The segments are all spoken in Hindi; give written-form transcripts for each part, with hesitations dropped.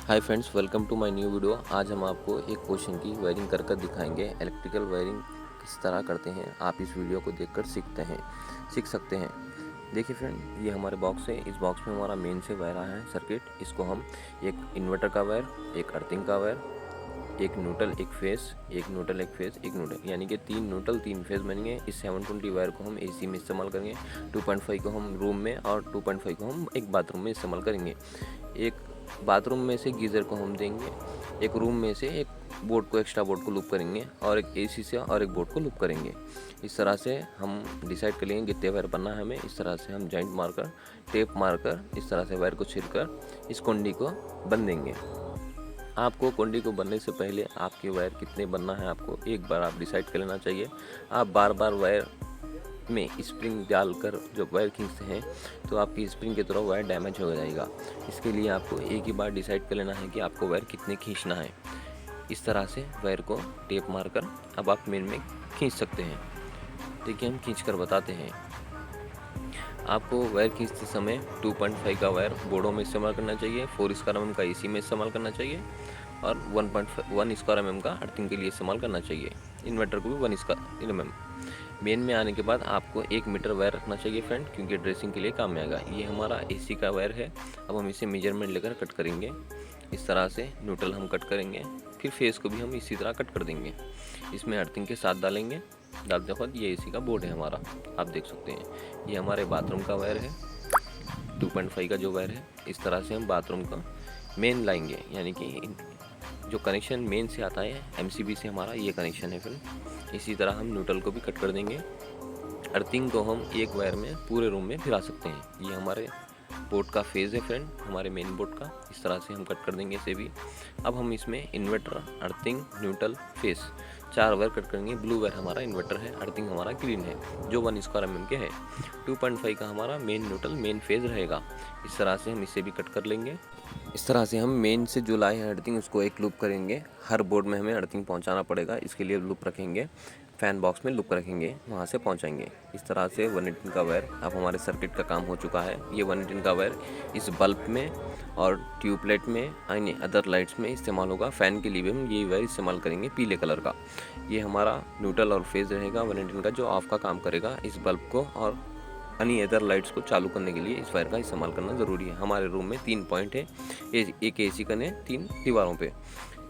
Hi friends, welcome to my new video. आज हम आपको एक पोर्शन की वायरिंग कर कर दिखाएंगे। इलेक्ट्रिकल वायरिंग किस तरह करते हैं आप इस वीडियो को देखकर सीख सकते हैं। देखिए फ्रेंड, ये हमारे बॉक्स है। इस बॉक्स में हमारा मेन से वायर आया है सर्किट। इसको हम एक इन्वर्टर का वायर, एक अर्थिंग का वायर, एक न्यूट्रल एक फेस, एक न्यूट्रल एक फेस, एक न्यूट्रल, यानी कि 3 न्यूट्रल 3 फेस बनेंगे। इस 720 वायर को हम एसी में इस्तेमाल करेंगे। 2.5 को हम रूम में और 2.5 को हम एक बाथरूम में इस्तेमाल करेंगे। एक बाथरूम में से गीज़र को हम देंगे, एक रूम में से एक बोर्ड को, एक्स्ट्रा बोर्ड को लूप करेंगे, और एक एसी से और एक बोर्ड को लूप करेंगे। इस तरह से हम डिसाइड कर लेंगे कितने वायर बनना है हमें। इस तरह से हम जॉइंट मारकर, टेप मारकर, इस तरह से वायर को छिलकर इस कुंडी को बन देंगे। आपको कुंडी को बनने से पहले आपके वायर कितने बनना है आपको एक बार आप डिसाइड कर लेना चाहिए। आप बार बार वायर में स्प्रिंग डालकर जब वायर खींचते हैं तो आपकी स्प्रिंग की तरह वायर डैमेज हो जाएगा। इसके लिए आपको एक ही बार डिसाइड कर लेना है कि आपको वायर कितने खींचना है। इस तरह से वायर को टेप मारकर अब आप मेन में खींच सकते हैं। देखिए, हम खींच कर बताते हैं। आपको वायर खींचते समय 2.5 का वायर बोर्डों में इस्तेमाल करना चाहिए, 4 स्क्वायर mm का एसी में इस्तेमाल करना चाहिए, और 1.1 स्क्वायर mm का अर्थिंग के लिए इस्तेमाल करना चाहिए। इन्वर्टर को भी 1 स्क्वायर mm। मेन में आने के बाद आपको 1 मीटर वायर रखना चाहिए फ्रेंड, क्योंकि ड्रेसिंग के लिए काम में आएगा। ये हमारा एसी का वायर है। अब हम इसे मेजरमेंट लेकर कट करेंगे। इस तरह से न्यूट्रल हम कट करेंगे, फिर फेस को भी हम इसी तरह कट कर देंगे। इसमें अर्थिंग के साथ डालेंगे। डालते वक्त ये एसी का बोर्ड है हमारा, आप देख सकते हैं। ये हमारे बाथरूम का वायर है, 2.5 का जो वायर है। इस तरह से हम बाथरूम का मेन लाएंगे, यानी कि जो कनेक्शन मेन से आता है एमसीबी से, हमारा ये कनेक्शन है फ्रेंड। इसी तरह हम न्यूट्रल को भी कट कर देंगे। अर्थिंग को हम एक वायर में पूरे रूम में फिरा सकते हैं। ये हमारे बोर्ड का फेज़ है फ्रेंड, हमारे मेन बोर्ड का। इस तरह से हम कट कर देंगे इसे भी। अब हम इसमें inverter, earthing, neutral, face 4 wire cut करेंगे। ब्लू वायर हमारा इन्वर्टर है, अर्थिंग हमारा ग्रीन है जो 1 स्क्वायर mm के है। 2.5 का हमारा मेन न्यूट्रल मेन फेज़ रहेगा। इस तरह से हम इसे भी कट कर लेंगे। इस तरह से हम मेन से जो लाए हैं अर्थिंग, उसको एक लूप करेंगे। हर बोर्ड में हमें अर्थिंग पहुंचाना पड़ेगा, इसके लिए लूप रखेंगे। फैन बॉक्स में लूप रखेंगे, वहां से पहुंचाएंगे। इस तरह से 118 का वायर अब हमारे सर्किट का काम हो चुका है। ये 118 का वायर इस बल्ब में और ट्यूबलाइट में, अन्य अदर लाइट्स में इस्तेमाल होगा। फ़ैन के लिए भी हम ये वायर इस्तेमाल करेंगे पीले कलर का। ये हमारा न्यूट्रल और फेज़ रहेगा 118 का, जो ऑफ का काम करेगा इस बल्ब को, और अन्य अदर लाइट्स को चालू करने के लिए इस वायर का इस्तेमाल करना ज़रूरी है। हमारे रूम में 3 पॉइंट है, एक एसी कने 3 दीवारों पे।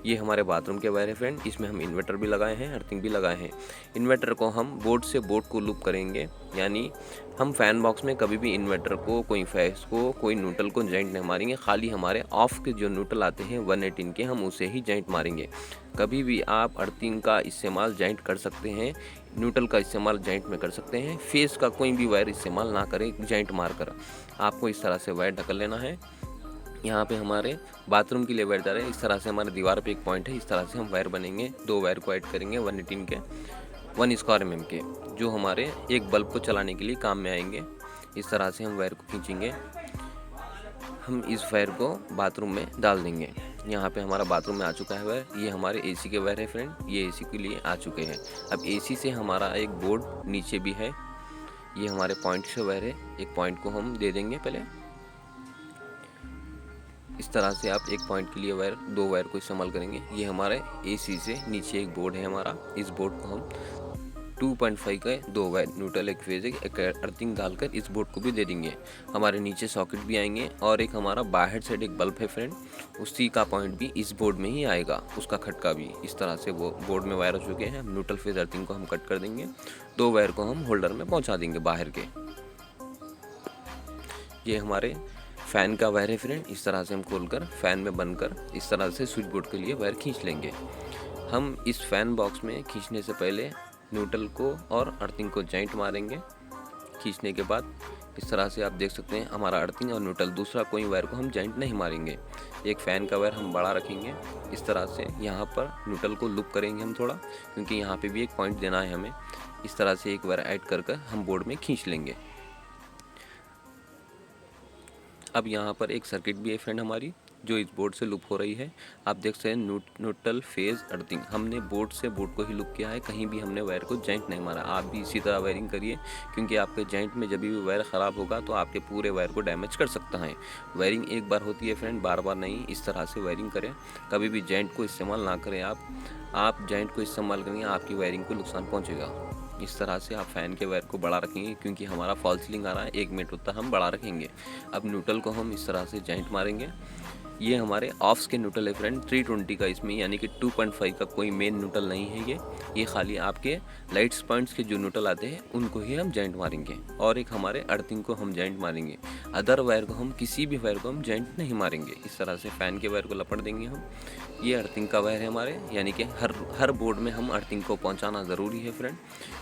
ये हमारे बाथरूम के वायर है फ्रेंड। इसमें हम इन्वर्टर भी लगाए हैं, अर्थिंग भी लगाए हैं। इन्वर्टर को हम बोर्ड से बोर्ड को लूप करेंगे, यानी हम फैन बॉक्स में कभी भी इन्वर्टर को, कोई फेस को, कोई न्यूट्रल को जॉइंट नहीं मारेंगे। खाली हमारे ऑफ के जो न्यूट्रल आते हैं 118 के, हम उसे ही जॉइंट मारेंगे। कभी भी आप अर्थिंग का इस्तेमाल जॉइंट कर सकते हैं, न्यूट्रल का इस्तेमाल जॉइंट में कर सकते हैं। फेस का कोई भी वायर इस्तेमाल ना करें जॉइंट मारकर। आपको इस तरह से वायर ढकल लेना है। यहाँ पे हमारे बाथरूम के लिए वायर जा रहे हैं। इस तरह से हमारे दीवार पे एक पॉइंट है, इस तरह से हम वायर बनेंगे। 2 वायर को ऐड करेंगे 118 के, 1 स्क्वायर mm के, जो हमारे एक बल्ब को चलाने के लिए काम में आएंगे। इस तरह से हम वायर को खींचेंगे। हम इस वायर को बाथरूम में डाल देंगे। यहाँ पे हमारा बाथरूम में आ चुका है वायर। ये हमारे एसी के वायर है फ्रेंड, ये एसी के लिए आ चुके हैं। अब एसी से हमारा एक बोर्ड नीचे भी है। ये हमारे पॉइंट से वायर है, एक पॉइंट को हम दे देंगे पहले। इस तरह से आप एक पॉइंट के लिए वायर, 2 वायर को इस्तेमाल करेंगे। ये हमारे एसी से नीचे एक बोर्ड है हमारा। इस बोर्ड को हम 2.5 का 2 वायर, न्यूट्रल एक फेज एक अर्थिंग डालकर इस बोर्ड को भी दे देंगे। हमारे नीचे सॉकेट भी आएंगे, और एक हमारा बाहर साइड एक बल्ब है फ्रेंड, उसी का पॉइंट भी इस बोर्ड में ही आएगा, उसका खटका भी। इस तरह से वो बोर्ड में वायर हो चुके हैं। न्यूट्रल फेज अर्थिंग को हम कट कर देंगे। 2 वायर को हम होल्डर में पहुँचा देंगे बाहर के। ये हमारे फ़ैन का वायर है फ्रेंड। इस तरह से हम खोलकर फ़ैन में बनकर इस तरह से स्विच बोर्ड के लिए वायर खींच लेंगे। हम इस फ़ैन बॉक्स में खींचने से पहले न्यूट्रल को और अर्थिंग को जॉइंट मारेंगे। खींचने के बाद इस तरह से आप देख सकते हैं हमारा अर्थिंग और न्यूट्रल, दूसरा कोई वायर को हम जॉइंट नहीं मारेंगे। एक फ़ैन का वायर हम बड़ा रखेंगे। इस तरह से यहाँ पर न्यूट्रल को लूप करेंगे हम थोड़ा, क्योंकि यहाँ पे भी एक पॉइंट देना है हमें। इस तरह से एक वायर ऐड कर हम बोर्ड में खींच लेंगे। अब यहाँ पर एक सर्किट भी है फ्रेंड हमारी, जो इस बोर्ड से लूप हो रही है। आप देख सकते हैं न्यूट्रल फेज अर्थिंग, हमने बोर्ड से बोर्ड को ही लूप किया है, कहीं भी हमने वायर को जॉइंट नहीं मारा। आप भी इसी तरह वायरिंग करिए, क्योंकि आपके जॉइंट में जब भी वायर ख़राब होगा तो आपके पूरे वायर को डैमेज कर सकता है। वायरिंग एक बार होती है फ्रेंड, बार बार नहीं। इस तरह से वायरिंग करें, कभी भी जॉइंट को इस्तेमाल ना करें। आप जॉइंट को इस्तेमाल करेंगे आपकी वायरिंग को नुकसान पहुँचेगा। इस तरह से आप फ़ैन के वायर को बड़ा रखेंगे, क्योंकि हमारा फॉल सीलिंग आ रहा है, 1 मीटर तक हम बड़ा रखेंगे। अब न्यूट्रल को हम इस तरह से जॉइंट मारेंगे। ये हमारे ऑफ्स के न्यूट्रल है फ्रेंड, 320 का इसमें, यानी कि 2.5 का कोई मेन न्यूट्रल नहीं है ये खाली आपके लाइट्स पॉइंट्स के जो न्यूट्रल आते हैं उनको ही हम जॉइंट मारेंगे, और एक हमारे अर्थिंग को हम जॉइंट मारेंगे। अदर वायर को हम किसी भी वायर को हम जॉइंट नहीं मारेंगे। इस तरह से फ़ैन के वायर को लपट देंगे हम। ये अर्थिंग का वायर है हमारे, यानी कि हर बोर्ड में हम अर्थिंग को पहुंचाना ज़रूरी है फ्रेंड।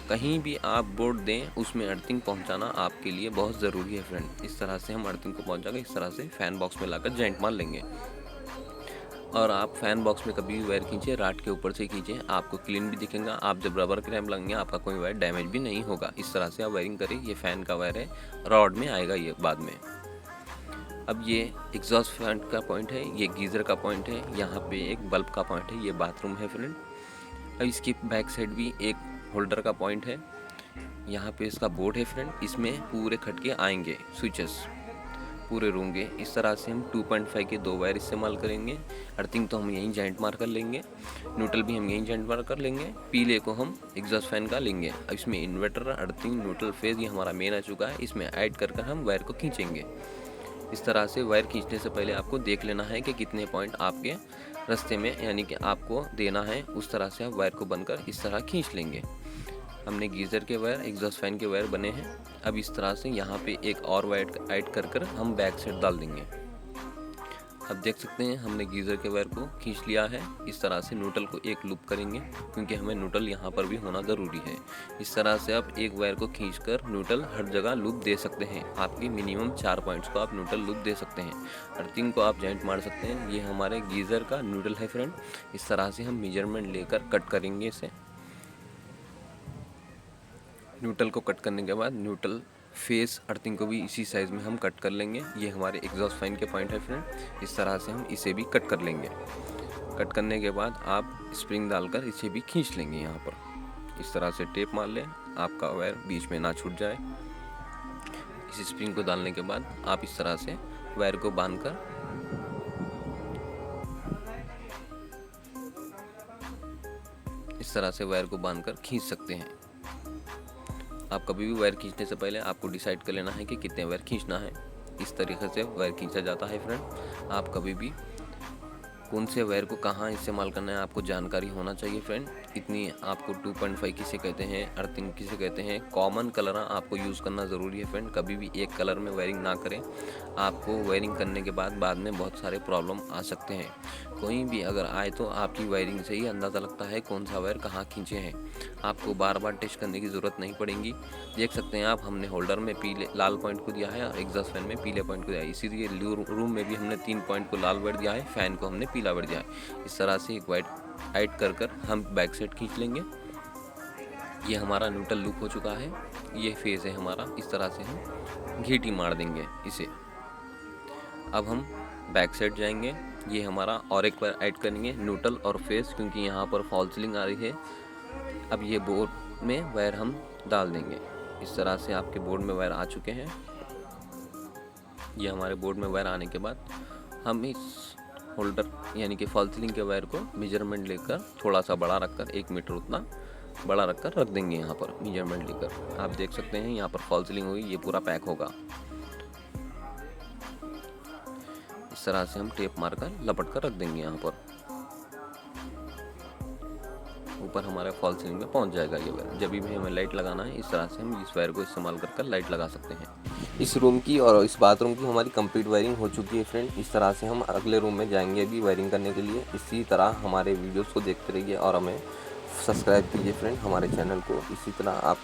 कहीं भी आप बोर्ड दें उसमें अर्थिंग पहुंचाना आपके लिए बहुत ज़रूरी है फ्रेंड। इस तरह से हम अर्थिंग को पहुंचाकर इस तरह से फ़ैन बॉक्स में लाकर जॉइंट मार लेंगे। और आप फ़ैन बॉक्स में कभी भी वायर खींचे, राड के ऊपर से खींचे, आपको क्लीन भी दिखेगा। आप जब रबर क्रैम्प लगेंगे आपका कोई वायर डैमेज भी नहीं होगा। इस तरह से आप वायरिंग करें। ये फ़ैन का वायर है, रॉड में आएगा ये बाद में। अब ये एग्जॉस्ट फैन का पॉइंट है, ये गीज़र का पॉइंट है, यहाँ पे एक बल्ब का पॉइंट है, ये बाथरूम है फ्रेंड। अब इसकी बैक साइड भी एक होल्डर का पॉइंट है, यहाँ पे इसका बोर्ड है फ्रेंड। इसमें पूरे खटके आएंगे, स्विचेस पूरे रूम के। इस तरह से हम 2.5 के 2 वायर इस्तेमाल करेंगे। अर्थिंग तो हम यहीं जॉइंट मार कर लेंगे, न्यूट्रल भी हम यहीं जॉइंट मार कर लेंगे, पीले को हम एग्जॉस्ट फैन का लेंगे। अब इसमें इन्वर्टर, अर्थिंग, न्यूट्रल फेज ये हमारा मेन आ चुका है। इसमें ऐड कर हम वायर को खींचेंगे। इस तरह से वायर खींचने से पहले आपको देख लेना है कि कितने पॉइंट आपके रास्ते में, यानी कि आपको देना है, उस तरह से आप वायर को बनकर इस तरह खींच लेंगे। हमने गीज़र के वायर, एग्जॉस्ट फैन के वायर बने हैं। अब इस तरह से यहाँ पे एक और वायर ऐड कर हम बैक साइड डाल देंगे। अब देख सकते हैं हमने गीज़र के वायर को खींच लिया है। इस तरह से न्यूट्रल को एक लूप करेंगे, क्योंकि हमें न्यूट्रल यहाँ पर भी होना ज़रूरी है। इस तरह से आप एक वायर को खींचकर न्यूट्रल हर जगह लूप दे सकते हैं। आपकी मिनिमम 4 पॉइंट्स को आप न्यूट्रल लूप दे सकते हैं। अर्थिंग को आप जॉइंट मार सकते हैं। ये हमारे गीज़र का न्यूट्रल है फ्रेंड। इस तरह से हम मेजरमेंट लेकर कट करेंगे इसे। न्यूट्रल को कट करने के बाद न्यूट्रल फेस अर्थिंग को भी इसी साइज़ में हम कट कर लेंगे। ये हमारे एग्जॉस्ट फैन के पॉइंट है फ्रेंड। इस तरह से हम इसे भी कट कर लेंगे। कट करने के बाद आप स्प्रिंग डालकर इसे भी खींच लेंगे। यहाँ पर इस तरह से टेप मार लें, आपका वायर बीच में ना छूट जाए। इस स्प्रिंग को डालने के बाद आप इस तरह से वायर को बांधकर खींच सकते हैं। आप कभी भी वायर खींचने से पहले आपको डिसाइड कर लेना है कि कितने वायर खींचना है। इस तरीके से वायर खींचा जाता है फ्रेंड। आप कभी भी कौन से वायर को कहाँ इस्तेमाल करना है आपको जानकारी होना चाहिए फ्रेंड। इतनी आपको 2.5 किसे कहते हैं, अर्थिंग किसे कहते हैं, कॉमन कलर आपको यूज़ करना ज़रूरी है फ्रेंड। कभी भी एक कलर में वायरिंग ना करें। आपको वायरिंग करने के बाद में बहुत सारे प्रॉब्लम आ सकते हैं। कोई भी अगर आए तो आपकी वायरिंग से ही अंदाज़ा लगता है कौन सा वायर कहाँ खींचे हैं। आपको बार बार टेस्ट करने की ज़रूरत नहीं पड़ेगी। देख सकते हैं आप, हमने होल्डर में पीले लाल पॉइंट को दिया है और एग्जॉस्ट फैन में पीले पॉइंट को दिया है। इसीलिए रूम में भी हमने 3 पॉइंट को लाल वायर दिया है, फैन को हमने पीला वायर दिया है। इस तरह से एक वायर ऐड कर हम बैक साइड खींच लेंगे। ये हमारा न्यूट्रल लूप हो चुका है। ये फेज़ है हमारा। इस तरह से हम घीटी मार देंगे इसे। अब हम बैक साइड जाएंगे। ये हमारा और एक बार ऐड करेंगे न्यूट्रल और फेस, क्योंकि यहाँ पर फॉल सीलिंग आ रही है। अब ये बोर्ड में वायर हम डाल देंगे। इस तरह से आपके बोर्ड में वायर आ चुके हैं। ये हमारे बोर्ड में वायर आने के बाद हम इस होल्डर यानी कि फॉल सीलिंग के वायर को मेजरमेंट लेकर थोड़ा सा बड़ा रखकर 1 मीटर उतना बड़ा रखकर रख देंगे। यहाँ पर मेजरमेंट लेकर आप देख सकते हैं यहाँ पर फॉल सीलिंग होगी, ये पूरा पैक होगा। इस तरह से हम टेप मारकर लपट कर रख देंगे। यहाँ पर ऊपर हमारे फॉल सीलिंग में पहुंच जाएगा ये वायर। जब भी हमें लाइट लगाना है इस तरह से हम इस वायर को इस्तेमाल कर लाइट लगा सकते हैं। इस रूम की और इस बाथरूम की हमारी कंप्लीट वायरिंग हो चुकी है फ्रेंड। इस तरह से हम अगले रूम में जाएंगे अभी वायरिंग करने के लिए। इसी तरह हमारे वीडियोस को देखते रहिए और हमें सब्सक्राइब कीजिए फ्रेंड हमारे चैनल को। इसी तरह आप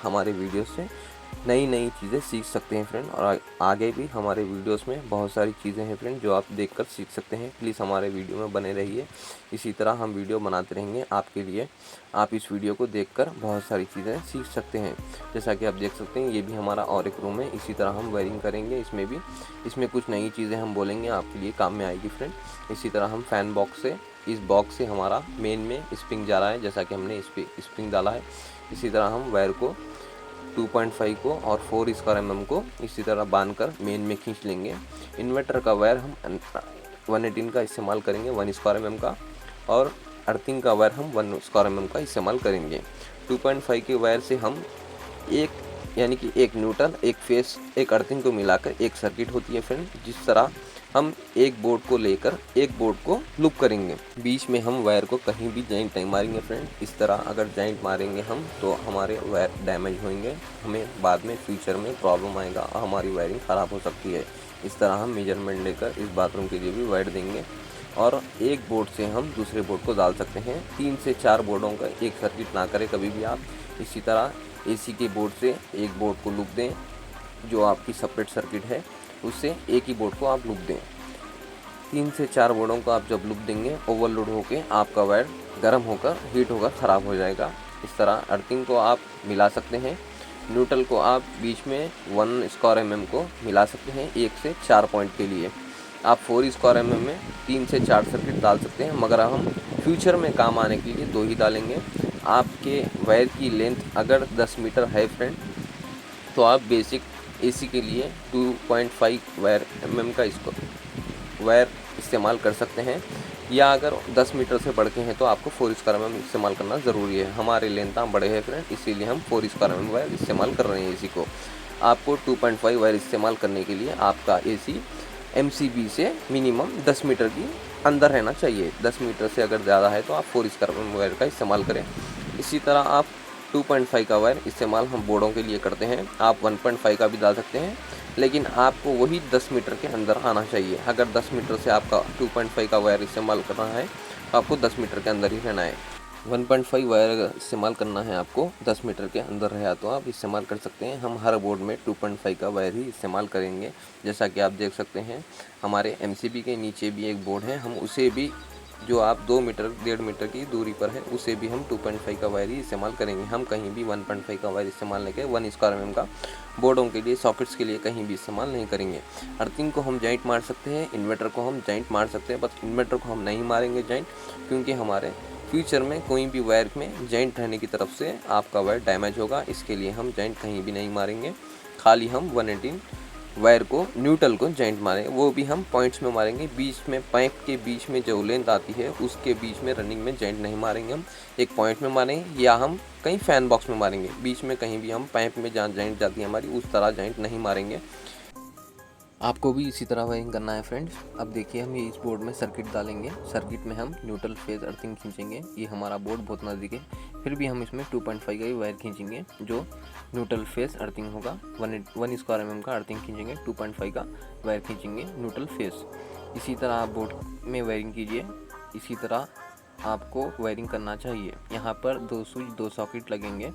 हमारे वीडियोस से नई नई चीज़ें सीख सकते हैं फ्रेंड। और आगे भी हमारे वीडियोस में बहुत सारी चीज़ें हैं फ्रेंड जो आप देखकर सीख सकते हैं। प्लीज़ हमारे वीडियो में बने रहिए, इसी तरह हम वीडियो बनाते रहेंगे आपके लिए। आप इस वीडियो को देखकर बहुत सारी चीज़ें सीख सकते हैं। जैसा कि आप देख सकते हैं, ये भी हमारा और एक रूम है, इसी तरह हम वायरिंग करेंगे इसमें भी। इसमें कुछ नई चीज़ें हम बोलेंगे, आपके लिए काम में आएगी फ्रेंड। इसी तरह हम फ़ैन बॉक्स से, इस बॉक्स से हमारा मेन में स्प्रिंग जा रहा है, जैसा कि हमने इस पर स्प्रिंग डाला है। इसी तरह हम वायर को 2.5 को और 4 स्क्वायर mm को इसी तरह बांधकर मेन में खींच लेंगे। इन्वर्टर का वायर हम 118 का इस्तेमाल करेंगे, 1 स्क्वायर mm का, और अर्थिंग का वायर हम 1 स्क्वायर mm का इस्तेमाल करेंगे। 2.5 के वायर से हम एक यानी कि एक न्यूट्रल, एक फेस, एक अर्थिंग को मिलाकर एक सर्किट होती है फ्रेंड। जिस तरह हम एक बोर्ड को लेकर एक बोर्ड को लूप करेंगे, बीच में हम वायर को कहीं भी जॉइंट नहीं मारेंगे फ्रेंड। इस तरह अगर जॉइंट मारेंगे हम तो हमारे वायर डैमेज होंगे, हमें बाद में फ्यूचर में प्रॉब्लम आएगा और हमारी वायरिंग ख़राब हो सकती है। इस तरह हम मेजरमेंट लेकर इस बाथरूम के लिए भी वायर देंगे और एक बोर्ड से हम दूसरे बोर्ड को डाल सकते हैं। 3 से 4 बोर्डों का एक सर्किट ना करें कभी भी आप। इसी तरह एसी के बोर्ड से एक बोर्ड को लूप दें, जो आपकी सेपरेट सर्किट है उससे एक ही बोर्ड को आप लूप दें। 3 से 4 बोर्डों को आप जब लूप देंगे, ओवरलोड होकर आपका वायर गर्म होकर हीट होकर ख़राब हो जाएगा। इस तरह अर्थिंग को आप मिला सकते हैं, न्यूट्रल को आप बीच में 1 स्क्वायर mm को मिला सकते हैं 1 से 4 पॉइंट के लिए। आप 4 स्क्वायर mm में 3 से 4 सर्किट डाल सकते हैं, मगर हम फ्यूचर में काम आने के लिए 2 ही डालेंगे। आपके वायर की लेंथ अगर 10 मीटर है फ्रेंड, तो आप बेसिक एसी के लिए 2.5 वायर mm का इसको वायर इस्तेमाल कर सकते हैं, या अगर 10 मीटर से बढ़ के हैं तो आपको 4 स्क्वायर mm इस्तेमाल करना ज़रूरी है। हमारे लेंथ बड़े हैं फ्रेंड, इसीलिए हम 4 स्क्वायर mm वायर इस्तेमाल कर रहे हैं एसी को। आपको 2.5 वायर इस्तेमाल करने के लिए आपका एसी MCB से मिनिमम 10 मीटर की अंदर रहना चाहिए। 10 मीटर से अगर ज़्यादा है तो आप 4 स्क्वायर mm वायर का इस्तेमाल करें। इसी तरह आप 2.5 का वायर इस्तेमाल हम बोर्डों के लिए करते हैं। आप 1.5 का भी डाल सकते हैं, लेकिन आपको वही 10 मीटर के अंदर आना चाहिए। अगर 10 मीटर से आपका 2.5 का वायर इस्तेमाल करना है तो आपको 10 मीटर के अंदर ही रहना है। 1.5 वायर अगर इस्तेमाल करना है आपको 10 मीटर के अंदर रहा तो आप इस्तेमाल कर सकते हैं। हम हर बोर्ड में 2.5 का वायर ही इस्तेमाल करेंगे। जैसा कि आप देख सकते हैं, हमारे MCB के नीचे भी एक बोर्ड है, हम उसे भी, जो आप 2 मीटर 1.5 मीटर की दूरी पर है, उसे भी हम 2.5 का वायर ही इस्तेमाल करेंगे। हम कहीं भी 1.5 का वायर इस्तेमाल नहीं करेंगे। 1 स्क्वायर mm का बोर्डों के लिए, सॉकेट्स के लिए कहीं भी इस्तेमाल नहीं करेंगे। अर्थिंग को हम जॉइंट मार सकते हैं, इन्वर्टर को हम जॉइंट मार सकते हैं, बस इन्वर्टर को हम नहीं मारेंगे जॉइंट, क्योंकि हमारे फ्यूचर में कोई भी वायर में जॉइंट रहने की तरफ से आपका वायर डैमेज होगा। इसके लिए हम जॉइंट कहीं भी नहीं मारेंगे, खाली हम 118 वायर को, न्यूट्रल को जॉइंट मारेंगे। वो भी हम पॉइंट्स में मारेंगे, बीच में पाइप के बीच में जो लेंथ आती है उसके बीच में रनिंग में जॉइंट नहीं मारेंगे। हम एक पॉइंट में मारेंगे, या हम कहीं फ़ैन बॉक्स में मारेंगे। बीच में कहीं भी हम पाइप में जहाँ जॉइंट जाती है हमारी, उस तरह जॉइंट नहीं मारेंगे। आपको भी इसी तरह वायरिंग करना है फ्रेंड्स। अब देखिए, हम ये इस बोर्ड में सर्किट डालेंगे। सर्किट में हम न्यूट्रल फेज अर्थिंग खींचेंगे। ये हमारा बोर्ड बहुत नज़दीक है, फिर भी हम इसमें 2.5 का ही वायर खींचेंगे, जो न्यूट्रल फेज अर्थिंग होगा। 1 स्क्वायर mm का अर्थिंग खींचेंगे, 2.5 का वायर खींचेंगे न्यूट्रल फेज। इसी तरह आप बोर्ड में वायरिंग कीजिए, इसी तरह आपको वायरिंग करना चाहिए। यहाँ पर 2 स्विच 2 सॉकेट लगेंगे।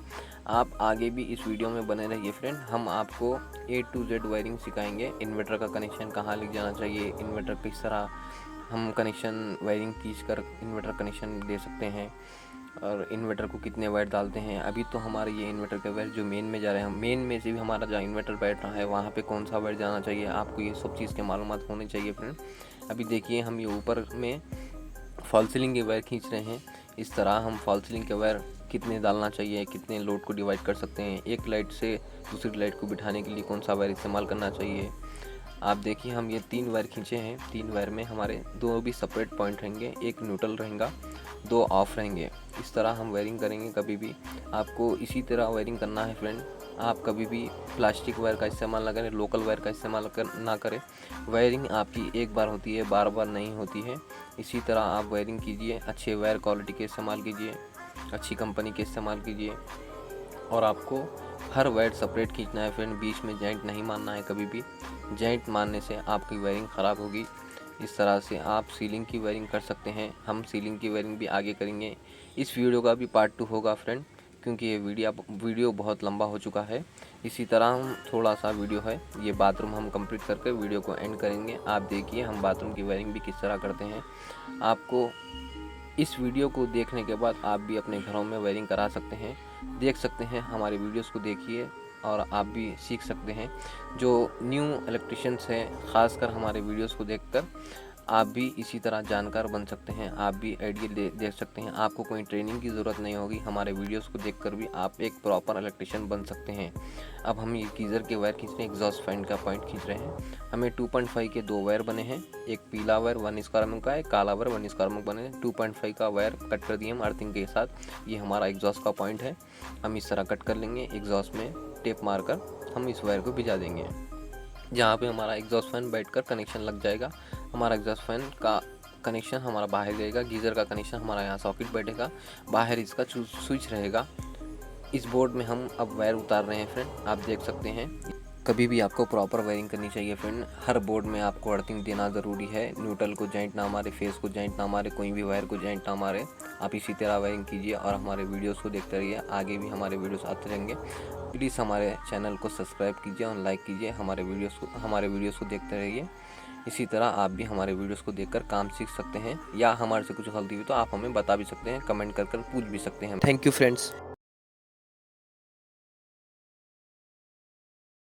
आप आगे भी इस वीडियो में बने रहिए फ्रेंड, हम आपको A to Z वायरिंग सिखाएंगे। इन्वर्टर का कनेक्शन कहाँ लग जाना चाहिए, इन्वर्टर किस तरह हम कनेक्शन वायरिंग खींच कर इन्वर्टर कनेक्शन दे सकते हैं, और इन्वर्टर को कितने वायर डालते हैं। अभी तो हमारे ये इन्वर्टर के वायर जो मेन में जा रहे हैं, मेन में से भी हमारा जहाँ इन्वर्टर बैठ रहा है वहाँ पे कौन सा वायर जाना चाहिए, आपको ये सब चीज़ के मालूमात होने चाहिए फ्रेंड। अभी देखिए, हम ये ऊपर में फॉल सीलिंग के वायर खींच रहे हैं। इस तरह हम फॉल सीलिंग के वायर कितने डालना चाहिए, कितने लोड को डिवाइड कर सकते हैं, एक लाइट से दूसरी लाइट को बिठाने के लिए कौन सा वायर इस्तेमाल करना चाहिए। आप देखिए, हम ये 3 वायर खींचे हैं। 3 वायर में हमारे 2 भी सेपरेट पॉइंट रहेंगे, एक न्यूट्रल रहेगा, 2 ऑफ रहेंगे। इस तरह हम वायरिंग करेंगे। कभी भी आपको इसी तरह वायरिंग करना है फ्रेंड। आप कभी भी प्लास्टिक वायर का इस्तेमाल ना करें, लोकल वायर का इस्तेमाल ना करें। वायरिंग आपकी एक बार होती है, बार बार नहीं होती है। इसी तरह आप वायरिंग कीजिए, अच्छे वायर क्वालिटी के इस्तेमाल कीजिए, अच्छी कंपनी के इस्तेमाल कीजिए, और आपको हर वायर सेपरेट खींचना है फ्रेंड। बीच में जॉइंट नहीं मारना है कभी भी। जॉइंट मारने से आपकी वायरिंग ख़राब होगी। इस तरह से आप सीलिंग की वायरिंग कर सकते हैं। हम सीलिंग की वायरिंग भी आगे करेंगे। इस वीडियो का भी पार्ट 2 होगा फ्रेंड। क्योंकि ये वीडियो बहुत लंबा हो चुका है। इसी तरह हम थोड़ा सा वीडियो है, ये बाथरूम हम कंप्लीट करके वीडियो को एंड करेंगे। आप देखिए हम बाथरूम की वायरिंग भी किस तरह करते हैं। आपको इस वीडियो को देखने के बाद आप भी अपने घरों में वायरिंग करा सकते हैं। देख सकते हैं, हमारे वीडियोस को देखिए और आप भी सीख सकते हैं। जो न्यू इलेक्ट्रिशियंस हैं, ख़ासकर हमारे वीडियोस को देखकर आप भी इसी तरह जानकार बन सकते हैं। आप भी आइडिया देख सकते हैं। आपको कोई ट्रेनिंग की ज़रूरत नहीं होगी, हमारे वीडियोस को देखकर भी आप एक प्रॉपर इलेक्ट्रिशियन बन सकते हैं। अब हम ये गीज़र के वायर खींच रहे हैं, एग्जॉस्ट फैन का पॉइंट खींच रहे हैं। हमें 2.5 के 2 वायर बने हैं, एक पीला वायर 1 स्क्वायर एम का, एक काला वायर 1 स्क्वायर एम बने हैं। 2.5 का वायर कट कर दिए हम अर्थिंग के साथ। ये हमारा एग्जॉस्ट का पॉइंट है, हम इस तरह कट कर लेंगे। एग्जॉस्ट में टेप मारकर हम इस वायर को भिजा देंगे, जहाँ पे हमारा एग्जॉस्ट फैन बैठकर कनेक्शन लग जाएगा। हमारा एग्जॉस्ट फैन का कनेक्शन हमारा बाहर जाएगा, गीज़र का कनेक्शन हमारा यहाँ सॉकेट बैठेगा, बाहर इसका स्विच रहेगा। इस बोर्ड में हम अब वायर उतार रहे हैं फ्रेंड, आप देख सकते हैं। कभी भी आपको प्रॉपर वायरिंग करनी चाहिए फ्रेंड। हर बोर्ड में आपको अर्थिंग देना ज़रूरी है। न्यूट्रल को जॉइंट ना मारे, फेस को जॉइंट ना मारे, कोई भी वायर को जॉइंट ना मारे। आप इसी तरह वायरिंग कीजिए और हमारे वीडियोस को देखते रहिए। आगे भी हमारे वीडियोस आते रहेंगे। प्लीज़ हमारे चैनल को सब्सक्राइब कीजिए और लाइक कीजिए। हमारे वीडियोस को देखते रहिए। इसी तरह आप भी हमारे वीडियोस को देखकर काम सीख सकते हैं, या हमारे से कुछ गलती हुई तो आप हमें बता भी सकते हैं, कमेंट कर पूछ भी सकते हैं। Thank you friends.